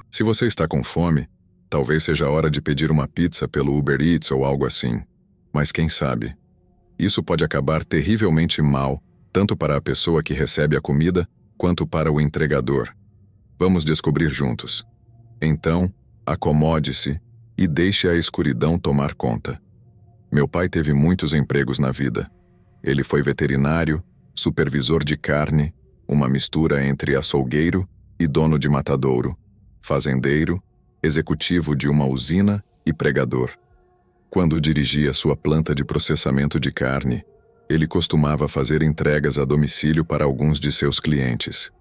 Se você está com fome, talvez seja a hora de pedir uma pizza pelo Uber Eats ou algo assim. Mas quem sabe? Isso pode acabar terrivelmente mal, tanto para a pessoa que recebe a comida, quanto para o entregador. Vamos descobrir juntos. Então, acomode-se e deixe a escuridão tomar conta. Meu pai teve muitos empregos na vida. Ele foi veterinário, supervisor de carne, uma mistura entre açougueiro e dono de matadouro, fazendeiro, executivo de uma usina e pregador. Quando dirigia sua planta de processamento de carne, ele costumava fazer entregas a domicílio para alguns de seus clientes.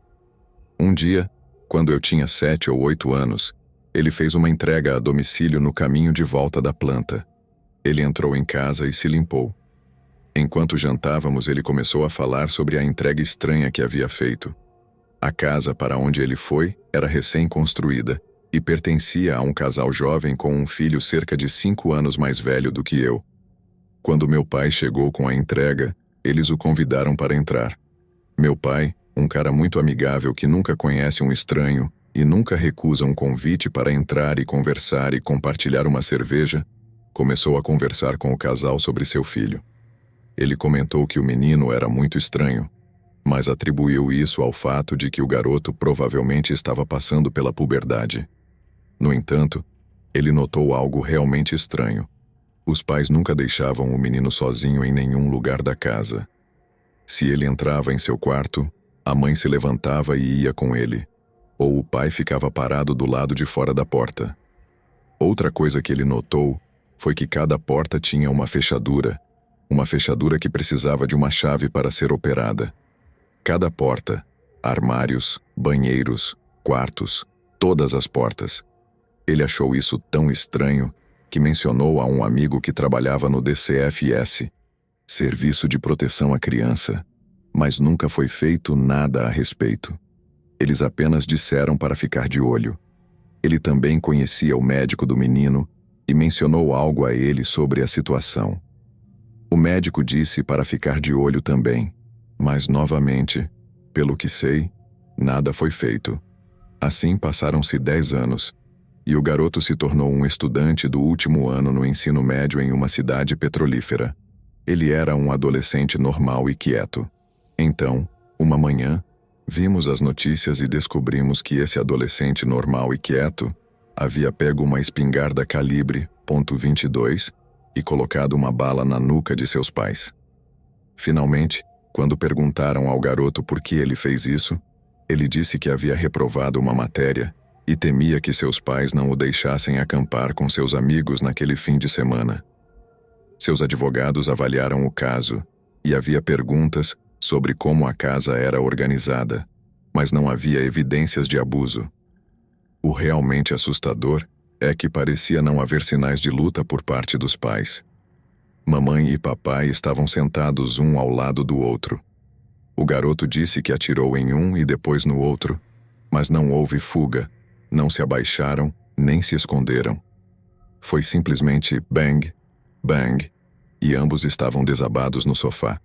Um dia, quando eu tinha 7 ou 8 anos, ele fez uma entrega a domicílio no caminho de volta da planta. Ele entrou em casa e se limpou. Enquanto jantávamos, ele começou a falar sobre a entrega estranha que havia feito. A casa para onde ele foi era recém-construída e pertencia a um casal jovem com um filho cerca de 5 anos mais velho do que eu. Quando meu pai chegou com a entrega, eles o convidaram para entrar. Meu pai, um cara muito amigável que nunca conhece um estranho e nunca recusa um convite para entrar e conversar e compartilhar uma cerveja, começou a conversar com o casal sobre seu filho. Ele comentou que o menino era muito estranho, mas atribuiu isso ao fato de que o garoto provavelmente estava passando pela puberdade. No entanto, ele notou algo realmente estranho. Os pais nunca deixavam o menino sozinho em nenhum lugar da casa. Se ele entrava em seu quarto, a mãe se levantava e ia com ele, ou o pai ficava parado do lado de fora da porta. Outra coisa que ele notou foi que cada porta tinha uma fechadura que precisava de uma chave para ser operada. Cada porta, armários, banheiros, quartos, todas as portas. Ele achou isso tão estranho que mencionou a um amigo que trabalhava no DCFS, Serviço de Proteção à Criança, mas nunca foi feito nada a respeito. Eles apenas disseram para ficar de olho. Ele também conhecia o médico do menino e mencionou algo a ele sobre a situação. O médico disse para ficar de olho também, mas novamente, pelo que sei, nada foi feito. Assim passaram-se 10 anos, e o garoto se tornou um estudante do último ano no ensino médio em uma cidade petrolífera. Ele era um adolescente normal e quieto. Então, uma manhã, vimos as notícias e descobrimos que esse adolescente normal e quieto havia pego uma espingarda calibre .22 e colocado uma bala na nuca de seus pais. Finalmente, quando perguntaram ao garoto por que ele fez isso, ele disse que havia reprovado uma matéria e temia que seus pais não o deixassem acampar com seus amigos naquele fim de semana. Seus advogados avaliaram o caso e havia perguntas sobre como a casa era organizada, mas não havia evidências de abuso. O realmente assustador é que parecia não haver sinais de luta por parte dos pais. Mamãe e papai estavam sentados um ao lado do outro. O garoto disse que atirou em um e depois no outro, mas não houve fuga, não se abaixaram, nem se esconderam. Foi simplesmente bang, bang, e ambos estavam desabados no sofá.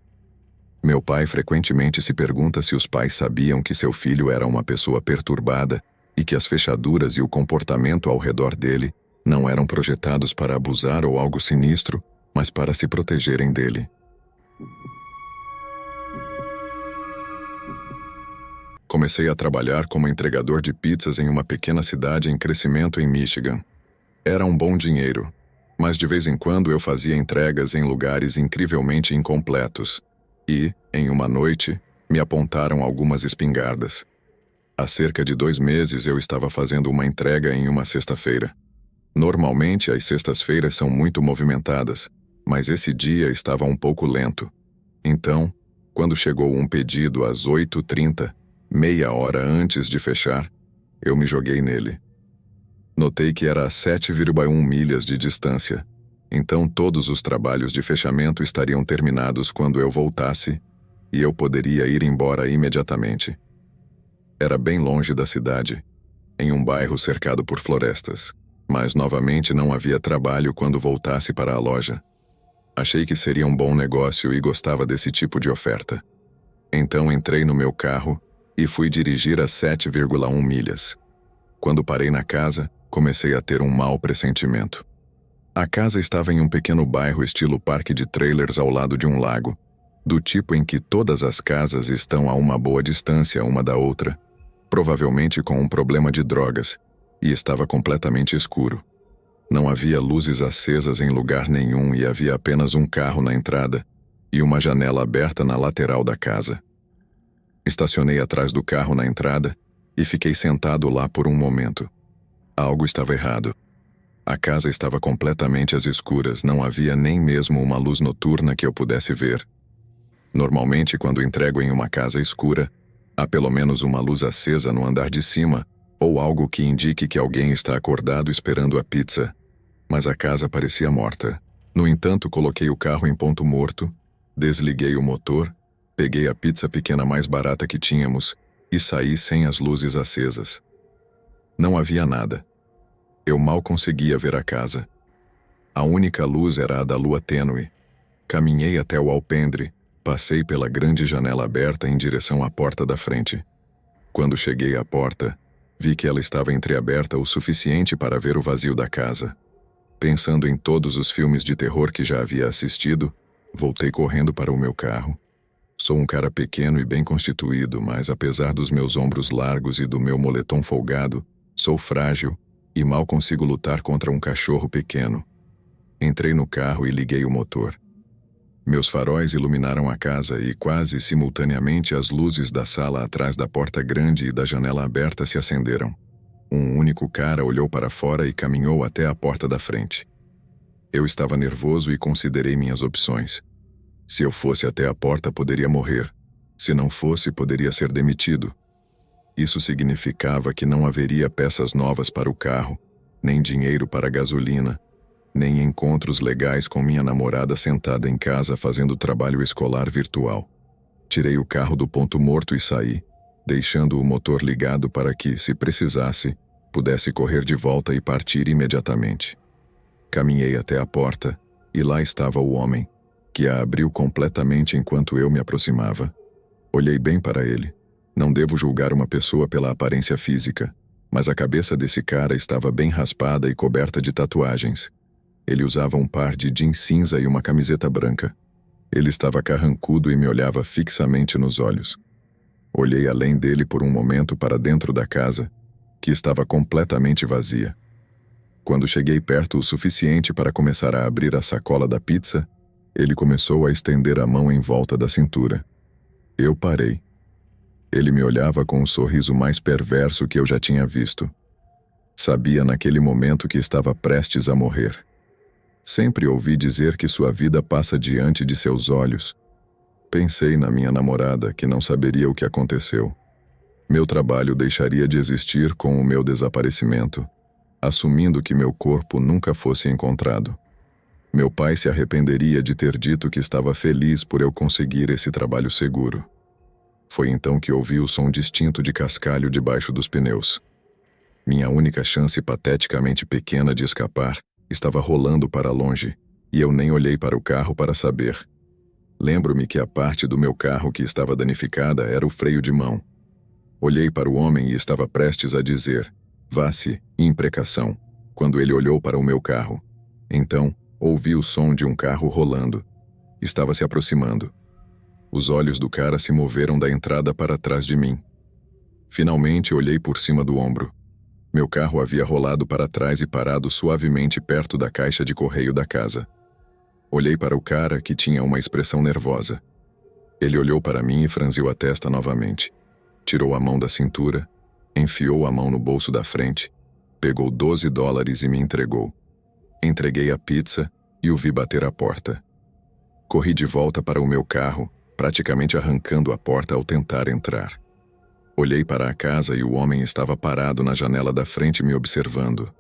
Meu pai frequentemente se pergunta se os pais sabiam que seu filho era uma pessoa perturbada e que as fechaduras e o comportamento ao redor dele não eram projetados para abusar ou algo sinistro, mas para se protegerem dele. Comecei a trabalhar como entregador de pizzas em uma pequena cidade em crescimento em Michigan. Era um bom dinheiro, mas de vez em quando eu fazia entregas em lugares incrivelmente incompletos e, em uma noite, me apontaram algumas espingardas. Há cerca de 2 meses eu estava fazendo uma entrega em uma sexta-feira. Normalmente as sextas-feiras são muito movimentadas, mas esse dia estava um pouco lento. Então, quando chegou um pedido às 8h30, meia hora antes de fechar, eu me joguei nele. Notei que era a 7,1 milhas de distância, então todos os trabalhos de fechamento estariam terminados quando eu voltasse e eu poderia ir embora imediatamente. Era bem longe da cidade, em um bairro cercado por florestas, mas novamente não havia trabalho quando voltasse para a loja. Achei que seria um bom negócio e gostava desse tipo de oferta. Então entrei no meu carro e fui dirigir a 7,1 milhas. Quando parei na casa, comecei a ter um mau pressentimento. A casa estava em um pequeno bairro estilo parque de trailers ao lado de um lago, do tipo em que todas as casas estão a uma boa distância uma da outra, provavelmente com um problema de drogas, e estava completamente escuro. Não havia luzes acesas em lugar nenhum e havia apenas um carro na entrada e uma janela aberta na lateral da casa. Estacionei atrás do carro na entrada e fiquei sentado lá por um momento. Algo estava errado. A casa estava completamente às escuras, não havia nem mesmo uma luz noturna que eu pudesse ver. Normalmente, quando entrego em uma casa escura, há pelo menos uma luz acesa no andar de cima ou algo que indique que alguém está acordado esperando a pizza. Mas a casa parecia morta. No entanto, coloquei o carro em ponto morto, desliguei o motor, peguei a pizza pequena mais barata que tínhamos e saí sem as luzes acesas. Não havia nada. Eu mal conseguia ver a casa. A única luz era a da lua tênue. Caminhei até o alpendre, passei pela grande janela aberta em direção à porta da frente. Quando cheguei à porta, vi que ela estava entreaberta o suficiente para ver o vazio da casa. Pensando em todos os filmes de terror que já havia assistido, voltei correndo para o meu carro. Sou um cara pequeno e bem constituído, mas apesar dos meus ombros largos e do meu moletom folgado, sou frágil e mal consigo lutar contra um cachorro pequeno. Entrei no carro e liguei o motor. Meus faróis iluminaram a casa e quase simultaneamente as luzes da sala atrás da porta grande e da janela aberta se acenderam. Um único cara olhou para fora e caminhou até a porta da frente. Eu estava nervoso e considerei minhas opções. Se eu fosse até a porta, poderia morrer. Se não fosse, poderia ser demitido. Isso significava que não haveria peças novas para o carro, nem dinheiro para gasolina, nem encontros legais com minha namorada sentada em casa fazendo trabalho escolar virtual. Tirei o carro do ponto morto e saí, deixando o motor ligado para que, se precisasse, pudesse correr de volta e partir imediatamente. Caminhei até a porta, e lá estava o homem, que a abriu completamente enquanto eu me aproximava. Olhei bem para ele. Não devo julgar uma pessoa pela aparência física, mas a cabeça desse cara estava bem raspada e coberta de tatuagens. Ele usava um par de jeans cinza e uma camiseta branca. Ele estava carrancudo e me olhava fixamente nos olhos. Olhei além dele por um momento para dentro da casa, que estava completamente vazia. Quando cheguei perto o suficiente para começar a abrir a sacola da pizza, ele começou a estender a mão em volta da cintura. Eu parei. Ele me olhava com o sorriso mais perverso que eu já tinha visto. Sabia naquele momento que estava prestes a morrer. Sempre ouvi dizer que sua vida passa diante de seus olhos. Pensei na minha namorada, que não saberia o que aconteceu. Meu trabalho deixaria de existir com o meu desaparecimento, assumindo que meu corpo nunca fosse encontrado. Meu pai se arrependeria de ter dito que estava feliz por eu conseguir esse trabalho seguro. Foi então que ouvi o som distinto de cascalho debaixo dos pneus. Minha única chance pateticamente pequena de escapar estava rolando para longe, e eu nem olhei para o carro para saber. Lembro-me que a parte do meu carro que estava danificada era o freio de mão. Olhei para o homem e estava prestes a dizer, vá-se, imprecação, quando ele olhou para o meu carro. Então, ouvi o som de um carro rolando. Estava se aproximando. Os olhos do cara se moveram da entrada para trás de mim. Finalmente olhei por cima do ombro. Meu carro havia rolado para trás e parado suavemente perto da caixa de correio da casa. Olhei para o cara, que tinha uma expressão nervosa. Ele olhou para mim e franziu a testa novamente. Tirou a mão da cintura, enfiou a mão no bolso da frente, pegou $12 e me entregou. Entreguei a pizza e o vi bater a porta. Corri de volta para o meu carro, praticamente arrancando a porta ao tentar entrar. Olhei para a casa e o homem estava parado na janela da frente me observando.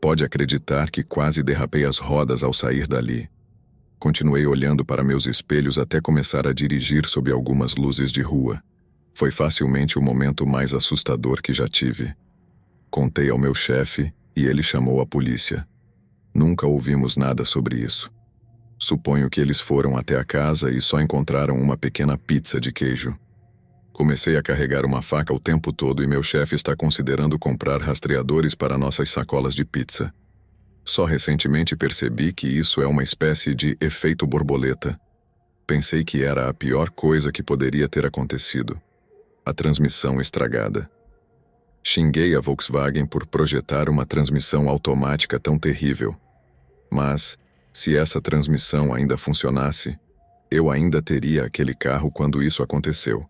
Pode acreditar que quase derrapei as rodas ao sair dali. Continuei olhando para meus espelhos até começar a dirigir sob algumas luzes de rua. Foi facilmente o momento mais assustador que já tive. Contei ao meu chefe e ele chamou a polícia. Nunca ouvimos nada sobre isso. Suponho que eles foram até a casa e só encontraram uma pequena pizza de queijo. Comecei a carregar uma faca o tempo todo e meu chefe está considerando comprar rastreadores para nossas sacolas de pizza. Só recentemente percebi que isso é uma espécie de efeito borboleta. Pensei que era a pior coisa que poderia ter acontecido. A transmissão estragada. Xinguei a Volkswagen por projetar uma transmissão automática tão terrível. Mas, se essa transmissão ainda funcionasse, eu ainda teria aquele carro quando isso aconteceu.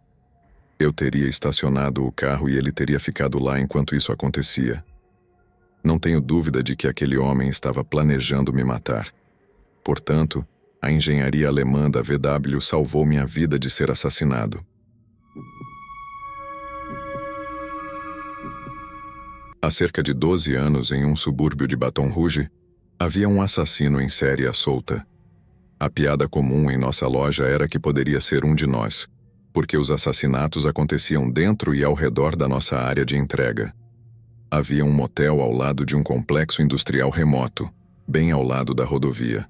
Eu teria estacionado o carro e ele teria ficado lá enquanto isso acontecia. Não tenho dúvida de que aquele homem estava planejando me matar. Portanto, a engenharia alemã da VW salvou minha vida de ser assassinado. Há cerca de 12 anos, em um subúrbio de Baton Rouge, havia um assassino em série à solta. A piada comum em nossa loja era que poderia ser um de nós, porque os assassinatos aconteciam dentro e ao redor da nossa área de entrega. Havia um motel ao lado de um complexo industrial remoto, bem ao lado da rodovia.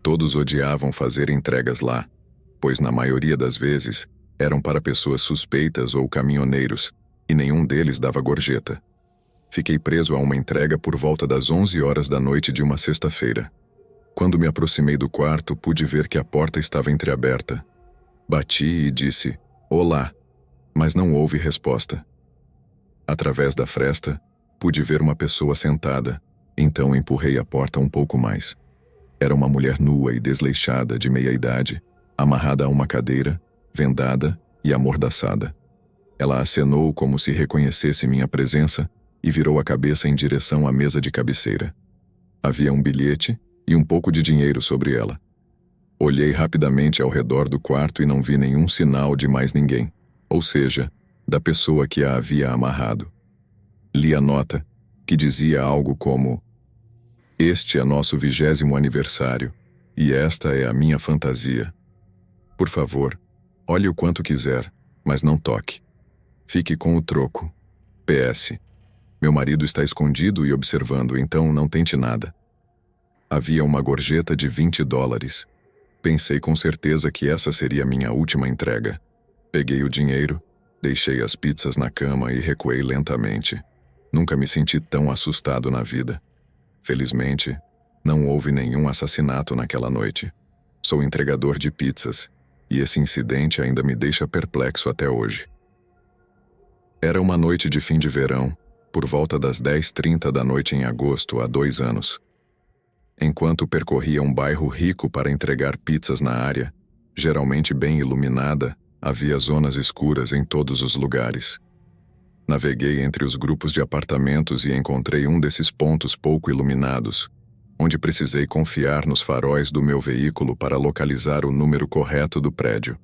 Todos odiavam fazer entregas lá, pois na maioria das vezes eram para pessoas suspeitas ou caminhoneiros, e nenhum deles dava gorjeta. Fiquei preso a uma entrega por volta das 11 horas da noite de uma sexta-feira. Quando me aproximei do quarto, pude ver que a porta estava entreaberta. Bati e disse, "Olá", mas não houve resposta. Através da fresta, pude ver uma pessoa sentada, então empurrei a porta um pouco mais. Era uma mulher nua e desleixada de meia-idade, amarrada a uma cadeira, vendada e amordaçada. Ela acenou como se reconhecesse minha presença e virou a cabeça em direção à mesa de cabeceira. Havia um bilhete e um pouco de dinheiro sobre ela. Olhei rapidamente ao redor do quarto e não vi nenhum sinal de mais ninguém, ou seja, da pessoa que a havia amarrado. Li a nota, que dizia algo como: "Este é nosso 20º aniversário, e esta é a minha fantasia. Por favor, olhe o quanto quiser, mas não toque. Fique com o troco. PS. Meu marido está escondido e observando, então não tente nada." Havia uma gorjeta de $20. Pensei com certeza que essa seria minha última entrega. Peguei o dinheiro, deixei as pizzas na cama e recuei lentamente. Nunca me senti tão assustado na vida. Felizmente, não houve nenhum assassinato naquela noite. Sou entregador de pizzas, e esse incidente ainda me deixa perplexo até hoje. Era uma noite de fim de verão, por volta das 10h30 da noite em agosto, há 2 anos. Enquanto percorria um bairro rico para entregar pizzas na área, geralmente bem iluminada, havia zonas escuras em todos os lugares. Naveguei entre os grupos de apartamentos e encontrei um desses pontos pouco iluminados, onde precisei confiar nos faróis do meu veículo para localizar o número correto do prédio.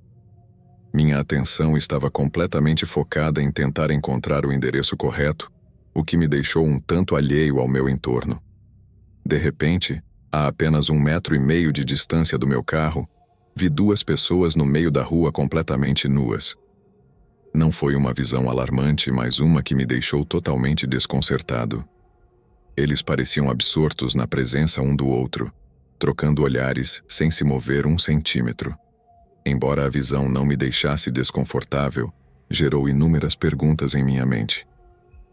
Minha atenção estava completamente focada em tentar encontrar o endereço correto, o que me deixou um tanto alheio ao meu entorno. De repente, a apenas 1,5 metros de distância do meu carro, vi 2 pessoas no meio da rua completamente nuas. Não foi uma visão alarmante, mas uma que me deixou totalmente desconcertado. Eles pareciam absortos na presença um do outro, trocando olhares sem se mover 1 centímetro. Embora a visão não me deixasse desconfortável, gerou inúmeras perguntas em minha mente.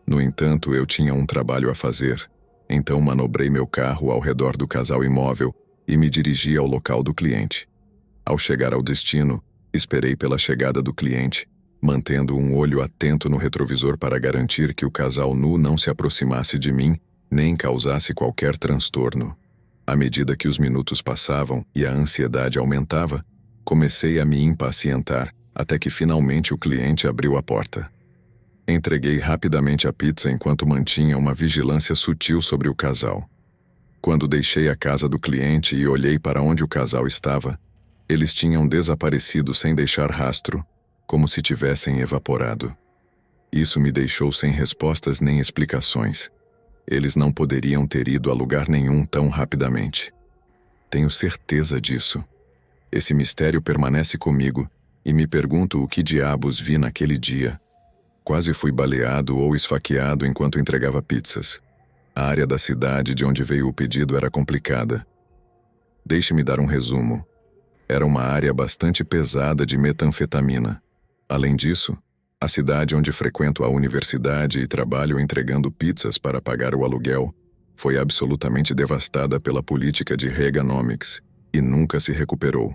No entanto, eu tinha um trabalho a fazer, então manobrei meu carro ao redor do casal imóvel e me dirigi ao local do cliente. Ao chegar ao destino, esperei pela chegada do cliente, mantendo um olho atento no retrovisor para garantir que o casal nu não se aproximasse de mim, nem causasse qualquer transtorno. À medida que os minutos passavam e a ansiedade aumentava, comecei a me impacientar, até que finalmente o cliente abriu a porta. Entreguei rapidamente a pizza enquanto mantinha uma vigilância sutil sobre o casal. Quando deixei a casa do cliente e olhei para onde o casal estava, eles tinham desaparecido sem deixar rastro, como se tivessem evaporado. Isso me deixou sem respostas nem explicações. Eles não poderiam ter ido a lugar nenhum tão rapidamente. Tenho certeza disso. Esse mistério permanece comigo, e me pergunto o que diabos vi naquele dia. Quase fui baleado ou esfaqueado enquanto entregava pizzas. A área da cidade de onde veio o pedido era complicada. Deixe-me dar um resumo. Era uma área bastante pesada de metanfetamina. Além disso, a cidade onde frequento a universidade e trabalho entregando pizzas para pagar o aluguel foi absolutamente devastada pela política de Reaganomics e nunca se recuperou.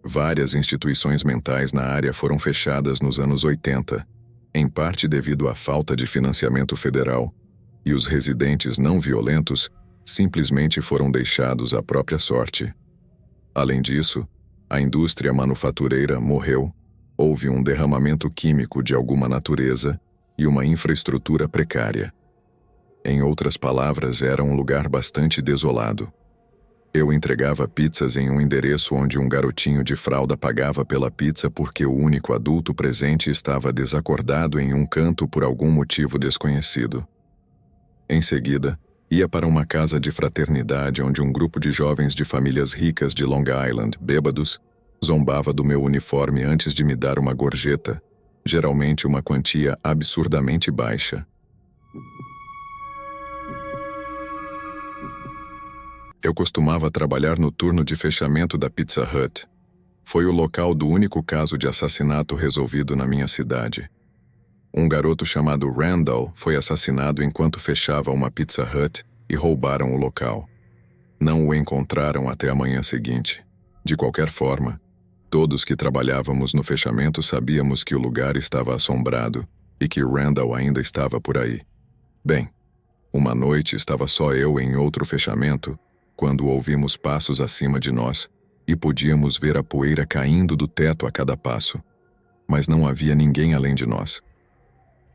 Várias instituições mentais na área foram fechadas nos anos 80, em parte devido à falta de financiamento federal, e os residentes não violentos simplesmente foram deixados à própria sorte. Além disso, a indústria manufatureira morreu, houve um derramamento químico de alguma natureza e uma infraestrutura precária. Em outras palavras, era um lugar bastante desolado. Eu entregava pizzas em um endereço onde um garotinho de fralda pagava pela pizza porque o único adulto presente estava desacordado em um canto por algum motivo desconhecido. Em seguida, ia para uma casa de fraternidade onde um grupo de jovens de famílias ricas de Long Island, bêbados, zombava do meu uniforme antes de me dar uma gorjeta, geralmente uma quantia absurdamente baixa. Eu costumava trabalhar no turno de fechamento da Pizza Hut. Foi o local do único caso de assassinato resolvido na minha cidade. Um garoto chamado Randall foi assassinado enquanto fechava uma Pizza Hut e roubaram o local. Não o encontraram até a manhã seguinte. De qualquer forma, todos que trabalhávamos no fechamento sabíamos que o lugar estava assombrado e que Randall ainda estava por aí. Bem, uma noite estava só eu em outro fechamento quando ouvimos passos acima de nós e podíamos ver a poeira caindo do teto a cada passo. Mas não havia ninguém além de nós.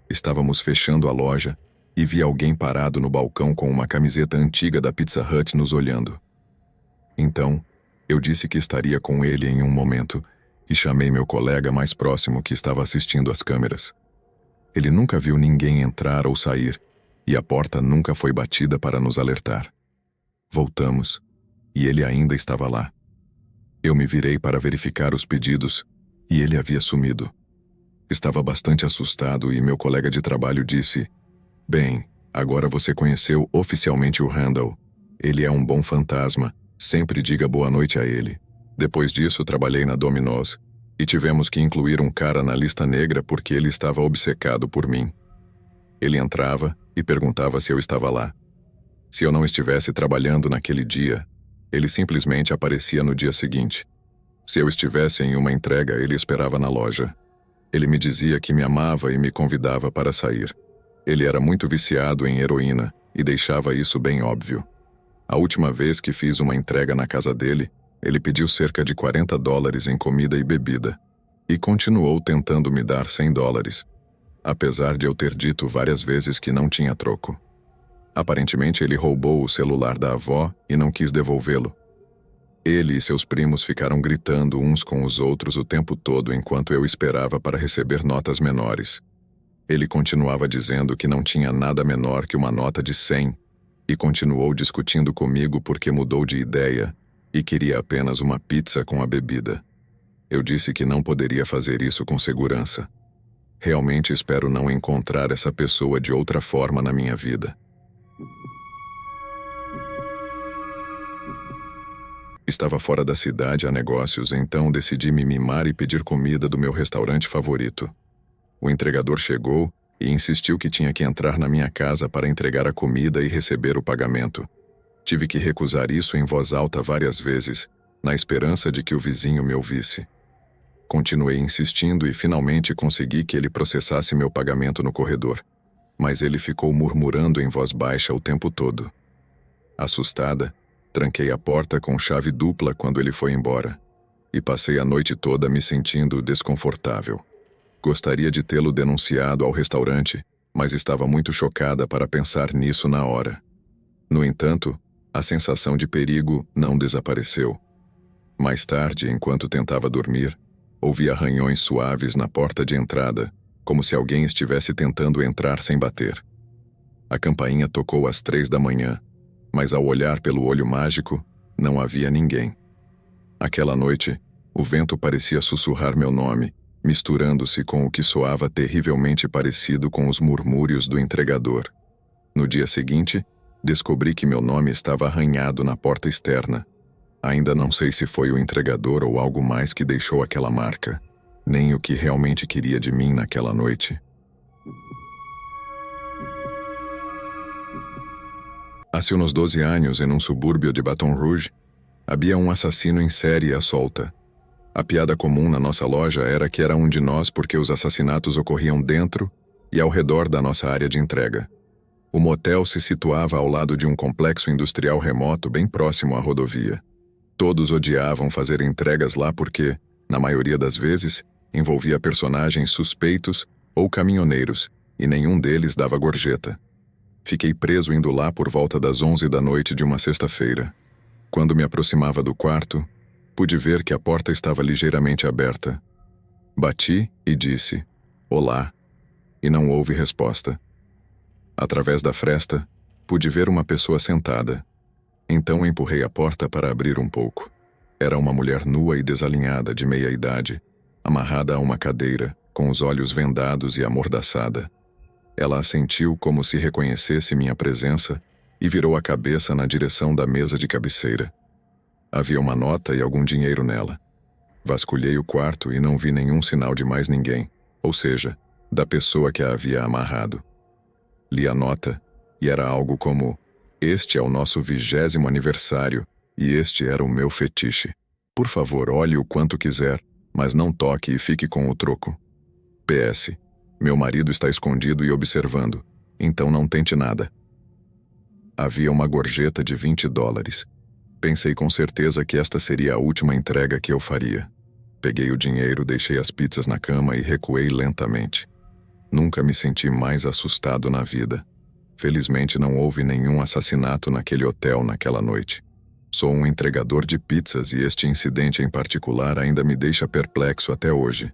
Estávamos fechando a loja e vi alguém parado no balcão com uma camiseta antiga da Pizza Hut nos olhando. Então, eu disse que estaria com ele em um momento e chamei meu colega mais próximo que estava assistindo às câmeras. Ele nunca viu ninguém entrar ou sair e a porta nunca foi batida para nos alertar. Voltamos e ele ainda estava lá. Eu me virei para verificar os pedidos e ele havia sumido. Estava bastante assustado e meu colega de trabalho disse: "Bem, agora você conheceu oficialmente o Randall. Ele é um bom fantasma, sempre diga boa noite a ele." Depois disso, trabalhei na Domino's e tivemos que incluir um cara na lista negra porque ele estava obcecado por mim. Ele entrava e perguntava se eu estava lá. Se eu não estivesse trabalhando naquele dia, ele simplesmente aparecia no dia seguinte. Se eu estivesse em uma entrega, ele esperava na loja. Ele me dizia que me amava e me convidava para sair. Ele era muito viciado em heroína e deixava isso bem óbvio. A última vez que fiz uma entrega na casa dele, ele pediu cerca de $40 em comida e bebida e continuou tentando me dar $100, apesar de eu ter dito várias vezes que não tinha troco. Aparentemente, ele roubou o celular da avó e não quis devolvê-lo. Ele e seus primos ficaram gritando uns com os outros o tempo todo enquanto eu esperava para receber notas menores. Ele continuava dizendo que não tinha nada menor que uma nota de 100 e continuou discutindo comigo porque mudou de ideia e queria apenas uma pizza com a bebida. Eu disse que não poderia fazer isso com segurança. Realmente espero não encontrar essa pessoa de outra forma na minha vida. Estava fora da cidade a negócios, então decidi me mimar e pedir comida do meu restaurante favorito. O entregador chegou e insistiu que tinha que entrar na minha casa para entregar a comida e receber o pagamento. Tive que recusar isso em voz alta várias vezes, na esperança de que o vizinho me ouvisse. Continuei insistindo e finalmente consegui que ele processasse meu pagamento no corredor, mas ele ficou murmurando em voz baixa o tempo todo. Assustada, tranquei a porta com chave dupla quando ele foi embora, e passei a noite toda me sentindo desconfortável. Gostaria de tê-lo denunciado ao restaurante, mas estava muito chocada para pensar nisso na hora. No entanto, a sensação de perigo não desapareceu. Mais tarde, enquanto tentava dormir, ouvi arranhões suaves na porta de entrada, como se alguém estivesse tentando entrar sem bater. A campainha tocou às 3 da manhã, mas ao olhar pelo olho mágico, não havia ninguém. Aquela noite, o vento parecia sussurrar meu nome, misturando-se com o que soava terrivelmente parecido com os murmúrios do entregador. No dia seguinte, descobri que meu nome estava arranhado na porta externa. Ainda não sei se foi o entregador ou algo mais que deixou aquela marca, nem o que realmente queria de mim naquela noite. Há uns 12 anos, em um subúrbio de Baton Rouge, havia um assassino em série à solta. A piada comum na nossa loja era que era um de nós porque os assassinatos ocorriam dentro e ao redor da nossa área de entrega. O motel se situava ao lado de um complexo industrial remoto bem próximo à rodovia. Todos odiavam fazer entregas lá porque, na maioria das vezes, envolvia personagens suspeitos ou caminhoneiros, e nenhum deles dava gorjeta. Fiquei preso indo lá por volta das 11 da noite de uma sexta-feira. Quando me aproximava do quarto, pude ver que a porta estava ligeiramente aberta. Bati e disse, "Olá", e não houve resposta. Através da fresta, pude ver uma pessoa sentada. Então empurrei a porta para abrir um pouco. Era uma mulher nua e desalinhada de meia idade, amarrada a uma cadeira, com os olhos vendados e amordaçada. Ela assentiu como se reconhecesse minha presença e virou a cabeça na direção da mesa de cabeceira. Havia uma nota e algum dinheiro nela. Vasculhei o quarto e não vi nenhum sinal de mais ninguém, ou seja, da pessoa que a havia amarrado. Li a nota e era algo como: "Este é o nosso 20º aniversário e este era o meu fetiche. Por favor, olhe o quanto quiser, mas não toque e fique com o troco. PS. Meu marido está escondido e observando, então não tente nada." Havia uma gorjeta de $20. Pensei com certeza que esta seria a última entrega que eu faria. Peguei o dinheiro, deixei as pizzas na cama e recuei lentamente. Nunca me senti mais assustado na vida. Felizmente não houve nenhum assassinato naquele hotel naquela noite. Sou um entregador de pizzas e este incidente em particular ainda me deixa perplexo até hoje.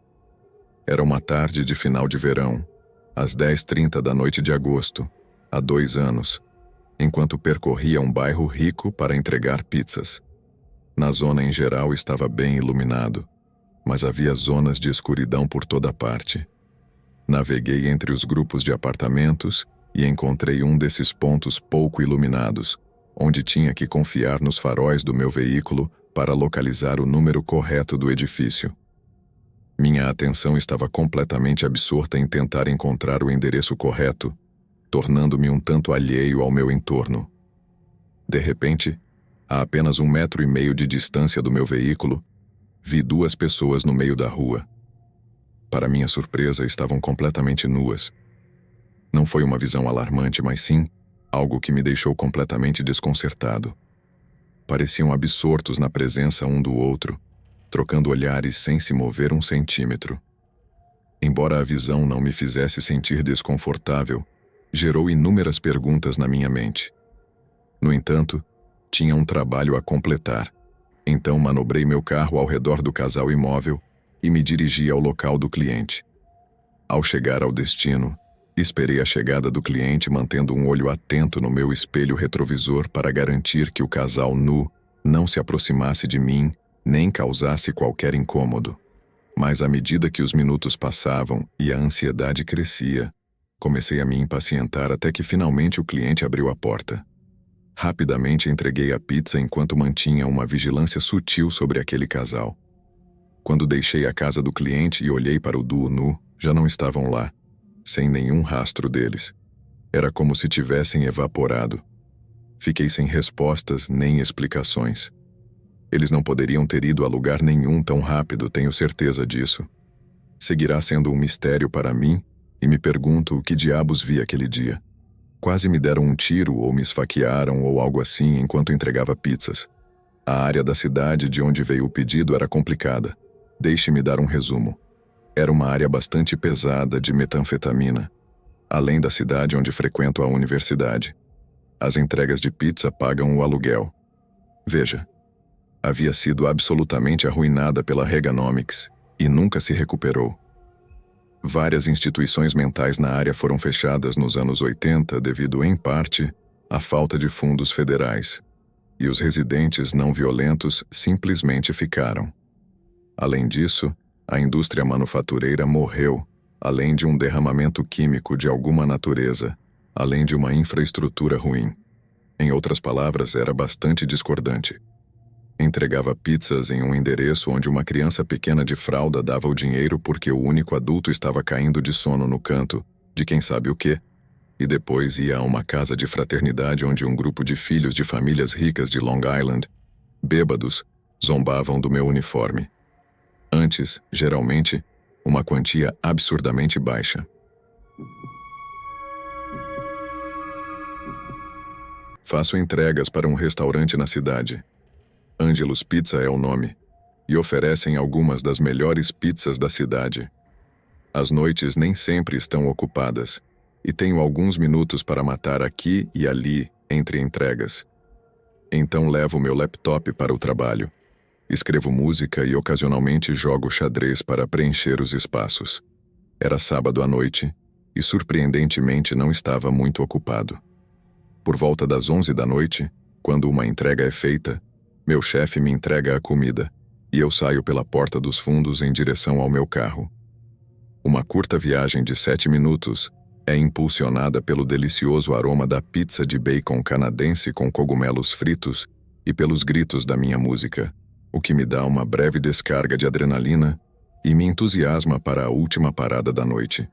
Era uma tarde de final de verão, às 10h30 da noite de agosto, há 2 anos, enquanto percorria um bairro rico para entregar pizzas. Na zona em geral estava bem iluminado, mas havia zonas de escuridão por toda parte. Naveguei entre os grupos de apartamentos e encontrei um desses pontos pouco iluminados, onde tinha que confiar nos faróis do meu veículo para localizar o número correto do edifício. Minha atenção estava completamente absorta em tentar encontrar o endereço correto, tornando-me um tanto alheio ao meu entorno. De repente, a apenas 1,5 metros de distância do meu veículo, vi 2 pessoas no meio da rua. Para minha surpresa, estavam completamente nuas. Não foi uma visão alarmante, mas sim algo que me deixou completamente desconcertado. Pareciam absortos na presença um do outro, trocando olhares sem se mover 1 centímetro. Embora a visão não me fizesse sentir desconfortável, gerou inúmeras perguntas na minha mente. No entanto, tinha um trabalho a completar. Então manobrei meu carro ao redor do casal imóvel e me dirigi ao local do cliente. Ao chegar ao destino, esperei a chegada do cliente mantendo um olho atento no meu espelho retrovisor para garantir que o casal nu não se aproximasse de mim nem causasse qualquer incômodo. Mas à medida que os minutos passavam e a ansiedade crescia, comecei a me impacientar até que finalmente o cliente abriu a porta. Rapidamente entreguei a pizza enquanto mantinha uma vigilância sutil sobre aquele casal. Quando deixei a casa do cliente e olhei para o duo nu, já não estavam lá, sem nenhum rastro deles. Era como se tivessem evaporado. Fiquei sem respostas nem explicações. Eles não poderiam ter ido a lugar nenhum tão rápido, tenho certeza disso. Seguirá sendo um mistério para mim e me pergunto o que diabos vi aquele dia. Quase me deram um tiro ou me esfaquearam ou algo assim enquanto entregava pizzas. A área da cidade de onde veio o pedido era complicada. Deixe-me dar um resumo. Era uma área bastante pesada de metanfetamina, além da cidade onde frequento a universidade. As entregas de pizza pagam o aluguel. Veja, havia sido absolutamente arruinada pela Reaganomics e nunca se recuperou. Várias instituições mentais na área foram fechadas nos anos 80 devido, em parte, à falta de fundos federais, e os residentes não violentos simplesmente ficaram. Além disso, a indústria manufatureira morreu, além de um derramamento químico de alguma natureza, além de uma infraestrutura ruim. Em outras palavras, era bastante discordante. Entregava pizzas em um endereço onde uma criança pequena de fralda dava o dinheiro porque o único adulto estava caindo de sono no canto, de quem sabe o quê. E depois ia a uma casa de fraternidade onde um grupo de filhos de famílias ricas de Long Island, bêbados, zombavam do meu uniforme. Antes, geralmente, uma quantia absurdamente baixa. Faço entregas para um restaurante na cidade. Angelus Pizza é o nome, e oferecem algumas das melhores pizzas da cidade. As noites nem sempre estão ocupadas, e tenho alguns minutos para matar aqui e ali entre entregas. Então levo meu laptop para o trabalho. Escrevo música e ocasionalmente jogo xadrez para preencher os espaços. Era sábado à noite, e surpreendentemente não estava muito ocupado. Por volta das 11 da noite, quando uma entrega é feita, meu chefe me entrega a comida, e eu saio pela porta dos fundos em direção ao meu carro. Uma curta viagem de 7 minutos é impulsionada pelo delicioso aroma da pizza de bacon canadense com cogumelos fritos e pelos gritos da minha música, o que me dá uma breve descarga de adrenalina e me entusiasma para a última parada da noite.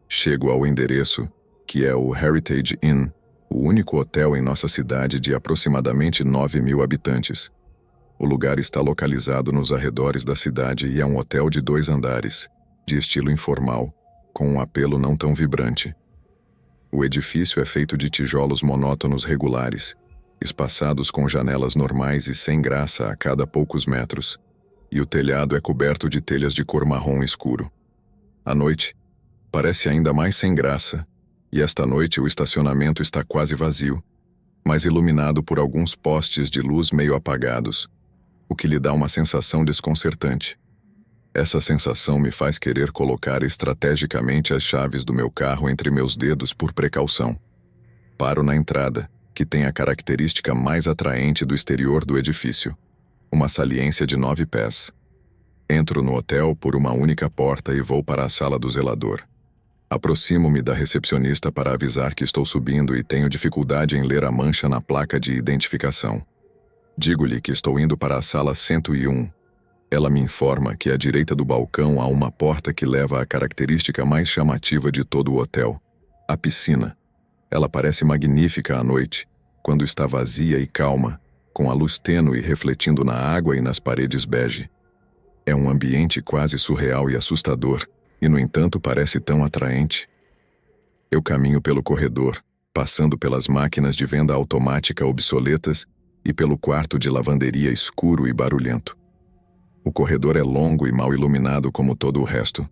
Chego ao endereço, que é o Heritage Inn, o único hotel em nossa cidade de aproximadamente 9.000 habitantes. O lugar está localizado nos arredores da cidade e é um hotel de 2 andares, de estilo informal, com um apelo não tão vibrante. O edifício é feito de tijolos monótonos regulares, espaçados com janelas normais e sem graça a cada poucos metros, e o telhado é coberto de telhas de cor marrom escuro. À noite, parece ainda mais sem graça, e esta noite o estacionamento está quase vazio, mas iluminado por alguns postes de luz meio apagados, o que lhe dá uma sensação desconcertante. Essa sensação me faz querer colocar estrategicamente as chaves do meu carro entre meus dedos por precaução. Paro na entrada, que tem a característica mais atraente do exterior do edifício, uma saliência de 9 pés. Entro no hotel por uma única porta e vou para a sala do zelador. Aproximo-me da recepcionista para avisar que estou subindo e tenho dificuldade em ler a mancha na placa de identificação. Digo-lhe que estou indo para a sala 101. Ela me informa que à direita do balcão há uma porta que leva à característica mais chamativa de todo o hotel, a piscina. Ela parece magnífica à noite, quando está vazia e calma, com a luz tênue refletindo na água e nas paredes bege. É um ambiente quase surreal e assustador, e no entanto parece tão atraente. Eu caminho pelo corredor, passando pelas máquinas de venda automática obsoletas e pelo quarto de lavanderia escuro e barulhento. O corredor é longo e mal iluminado como todo o resto.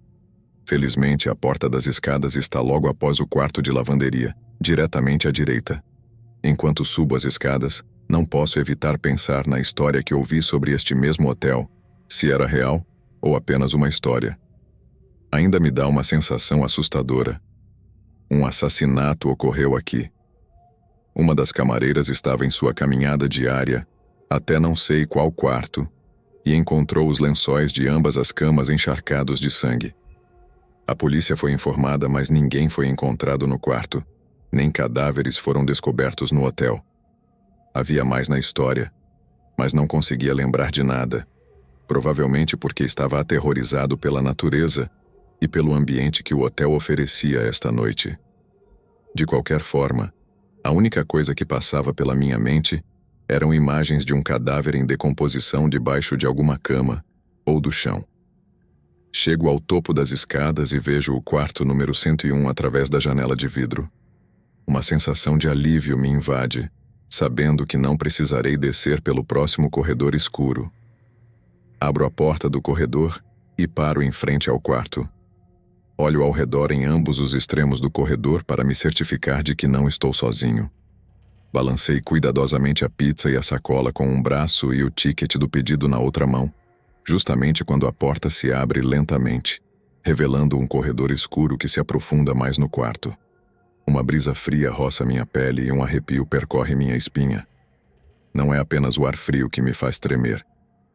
Felizmente, a porta das escadas está logo após o quarto de lavanderia, diretamente à direita. Enquanto subo as escadas, não posso evitar pensar na história que ouvi sobre este mesmo hotel, se era real ou apenas uma história. Ainda me dá uma sensação assustadora. Um assassinato ocorreu aqui. Uma das camareiras estava em sua caminhada diária, até não sei qual quarto, e encontrou os lençóis de ambas as camas encharcados de sangue. A polícia foi informada, mas ninguém foi encontrado no quarto, nem cadáveres foram descobertos no hotel. Havia mais na história, mas não conseguia lembrar de nada, provavelmente porque estava aterrorizado pela natureza e pelo ambiente que o hotel oferecia esta noite. De qualquer forma, a única coisa que passava pela minha mente eram imagens de um cadáver em decomposição debaixo de alguma cama ou do chão. Chego ao topo das escadas e vejo o quarto número 101 através da janela de vidro. Uma sensação de alívio me invade, sabendo que não precisarei descer pelo próximo corredor escuro. Abro a porta do corredor e paro em frente ao quarto. Olho ao redor em ambos os extremos do corredor para me certificar de que não estou sozinho. Balancei cuidadosamente a pizza e a sacola com um braço e o ticket do pedido na outra mão, justamente quando a porta se abre lentamente, revelando um corredor escuro que se aprofunda mais no quarto. Uma brisa fria roça minha pele e um arrepio percorre minha espinha. Não é apenas o ar frio que me faz tremer,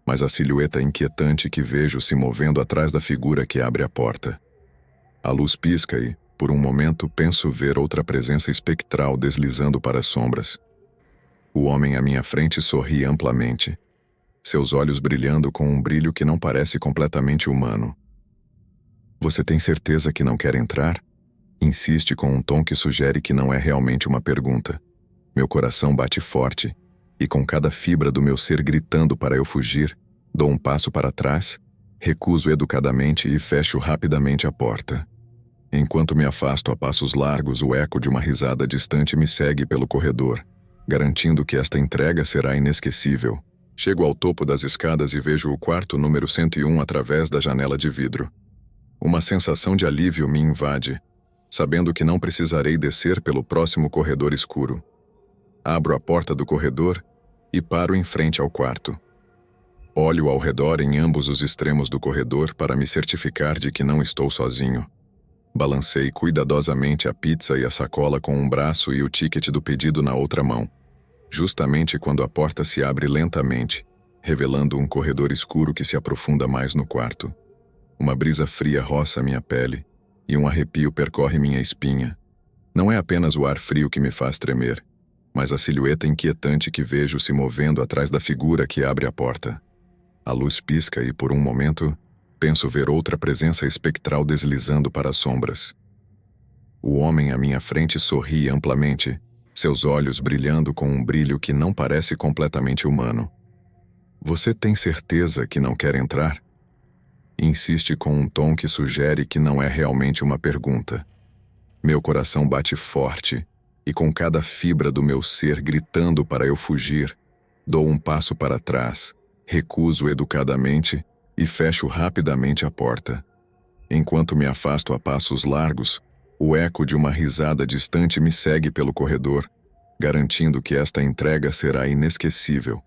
mas a silhueta inquietante que vejo se movendo atrás da figura que abre a porta. A luz pisca e, por um momento, penso ver outra presença espectral deslizando para as sombras. O homem à minha frente sorri amplamente. seus olhos brilhando com um brilho que não parece completamente humano. Você tem certeza que não quer entrar? Insiste com um tom que sugere que não é realmente uma pergunta. Meu coração bate forte, e com cada fibra do meu ser gritando para eu fugir, dou um passo para trás, recuso educadamente e fecho rapidamente a porta. Enquanto me afasto a passos largos, o eco de uma risada distante me segue pelo corredor, garantindo que esta entrega será inesquecível. Chego ao topo das escadas e vejo o quarto número 101 através da janela de vidro. Uma sensação de alívio me invade, sabendo que não precisarei descer pelo próximo corredor escuro. Abro a porta do corredor e paro em frente ao quarto. Olho ao redor em ambos os extremos do corredor para me certificar de que não estou sozinho. Balancei cuidadosamente a pizza e a sacola com um braço e o ticket do pedido na outra mão, justamente quando a porta se abre lentamente, revelando um corredor escuro que se aprofunda mais no quarto. Uma brisa fria roça minha pele e um arrepio percorre minha espinha. Não é apenas o ar frio que me faz tremer, mas a silhueta inquietante que vejo se movendo atrás da figura que abre a porta. A luz pisca e, por um momento, penso ver outra presença espectral deslizando para as sombras. O homem à minha frente sorri amplamente, seus olhos brilhando com um brilho que não parece completamente humano. Você tem certeza que não quer entrar? Insiste com um tom que sugere que não é realmente uma pergunta. Meu coração bate forte, e com cada fibra do meu ser gritando para eu fugir, dou um passo para trás, recuso educadamente e fecho rapidamente a porta. Enquanto me afasto a passos largos, o eco de uma risada distante me segue pelo corredor, garantindo que esta entrega será inesquecível.